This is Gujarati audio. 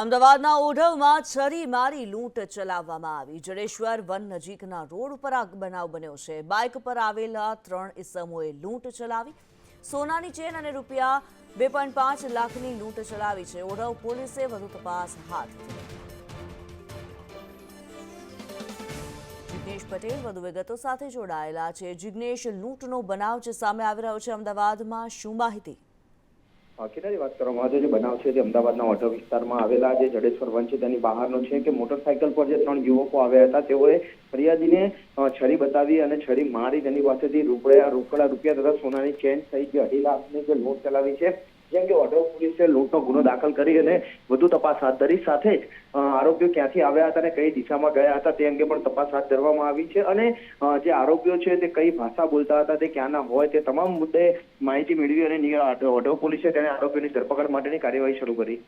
અમદાવાદના ઓઢવમાં છરી મારી લૂંટ ચલાવવામાં આવી। જડેશ્વર વન નજીકના રોડ ઉપર આ બનાવ બન્યો છે। બાઇક પર આવેલા 3 ઇસમોએ લૂંટ ચલાવી। સોનાની ચેન અને રૂપિયા 2.5 લાખની લૂંટ ચલાવી છે। ઓઢવ પોલીસે વધુ તપાસ હાથ ધરી। જિગ્નેશ પટેલ વધુ વિગતો સાથે જોડાયેલા છે। જિગ્નેશ, લૂંટનો બનાવ જે સામે આવી રહ્યો છે અમદાવાદમાં, શું માહિતી? કિનારી વાત કરવામાં આવે જે બનાવ છે તે અમદાવાદના ઓઢવ વિસ્તારમાં આવેલા જે જડેશ્વર વન છે તેની બહારનો છે કે મોટરસાયકલ પર જે 3 યુવકો આવ્યા હતા તેઓએ ફરિયાદીને છરી બતાવી અને છરી મારી તેની પાસેથી રોકડા રૂપિયા તથા સોનાની ચેન સહિત 2.5 લાખની જે લૂંટ ચલાવી છે। જેમ કે ઓઢવ પોલીસે લૂંટનો ગુનો દાખલ કરી અને વધુ તપાસ હાથ ધરી। સાથે જ આરોપીઓ ક્યાંથી આવ્યા હતા અને કઈ દિશામાં ગયા હતા તે અંગે પણ તપાસ હાથ ધરવામાં આવી છે। અને જે આરોપીઓ છે તે કઈ ભાષા બોલતા હતા, તે ક્યાંના હોય, તે તમામ મુદ્દે માહિતી મેળવી અને ઓઢવ પોલીસે તેને આરોપીઓની ધરપકડ માટેની કાર્યવાહી શરૂ કરી।